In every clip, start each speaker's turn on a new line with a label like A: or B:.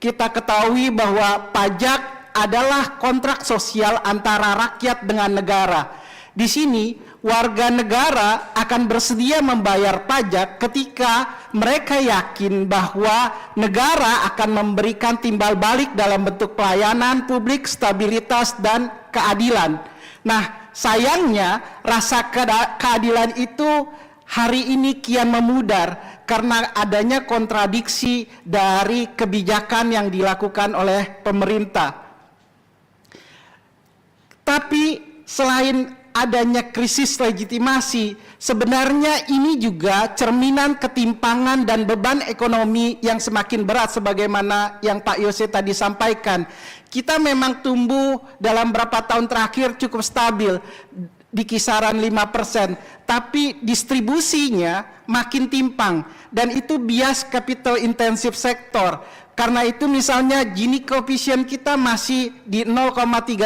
A: kita ketahui bahwa pajak adalah kontrak sosial antara rakyat dengan negara. Di sini warga negara akan bersedia membayar pajak ketika mereka yakin bahwa negara akan memberikan timbal balik dalam bentuk pelayanan publik, stabilitas, dan keadilan. Nah, sayangnya rasa keadilan itu hari ini kian memudar karena adanya kontradiksi dari kebijakan yang dilakukan oleh pemerintah. Tapi selain adanya krisis legitimasi, sebenarnya ini juga cerminan ketimpangan dan beban ekonomi yang semakin berat sebagaimana yang Pak Yose tadi sampaikan. Kita memang tumbuh dalam beberapa tahun terakhir cukup stabil di kisaran 5%, tapi distribusinya makin timpang dan itu bias capital intensive sektor. Karena itu misalnya Gini coefficient kita masih di 0,39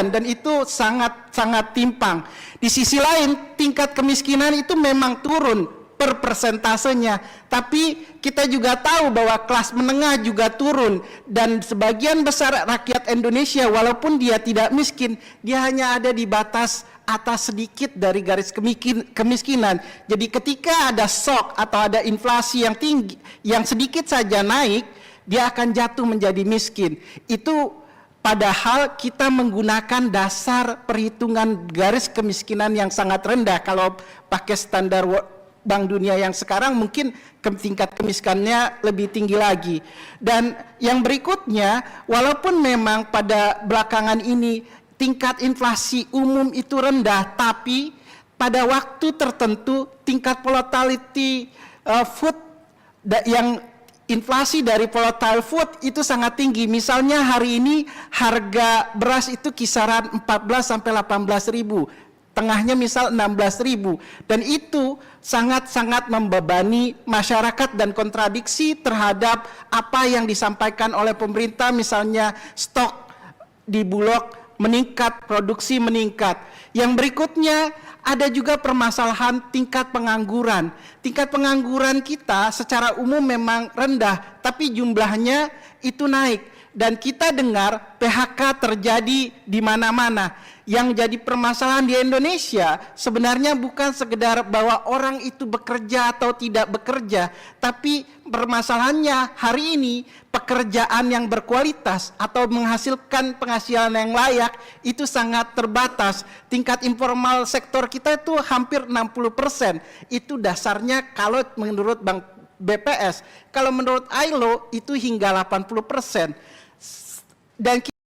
A: dan itu sangat timpang. Di sisi lain tingkat kemiskinan itu memang turun per persentasenya, tapi kita juga tahu bahwa kelas menengah juga turun dan sebagian besar rakyat Indonesia walaupun dia tidak miskin, dia hanya ada di batas atas sedikit dari garis kemiskinan. Jadi ketika ada shock atau ada inflasi yang tinggi, yang sedikit saja naik, dia akan jatuh menjadi miskin. Itu padahal kita menggunakan dasar perhitungan garis kemiskinan yang sangat rendah. Kalau pakai standar Bank Dunia yang sekarang mungkin tingkat kemiskinannya lebih tinggi lagi. Dan yang berikutnya, walaupun memang pada belakangan ini tingkat inflasi umum itu rendah, tapi pada waktu tertentu tingkat volatility food yang inflasi dari volatile food itu sangat tinggi. Misalnya hari ini harga beras itu kisaran 14 sampai 18.000. Tengahnya misal 16.000, dan itu sangat-sangat membebani masyarakat dan kontradiksi terhadap apa yang disampaikan oleh pemerintah, misalnya stok di Bulog meningkat, produksi meningkat. Yang berikutnya ada juga permasalahan tingkat pengangguran. Tingkat pengangguran kita secara umum memang rendah, tapi jumlahnya itu naik. Dan kita dengar PHK terjadi di mana-mana. Yang jadi permasalahan di Indonesia sebenarnya bukan sekedar bahwa orang itu bekerja atau tidak bekerja, tapi permasalahannya hari ini pekerjaan yang berkualitas atau menghasilkan penghasilan yang layak itu sangat terbatas. Tingkat informal sektor kita itu hampir 60%. Itu dasarnya kalau menurut Bank BPS. Kalau menurut ILO itu hingga 80%. Dan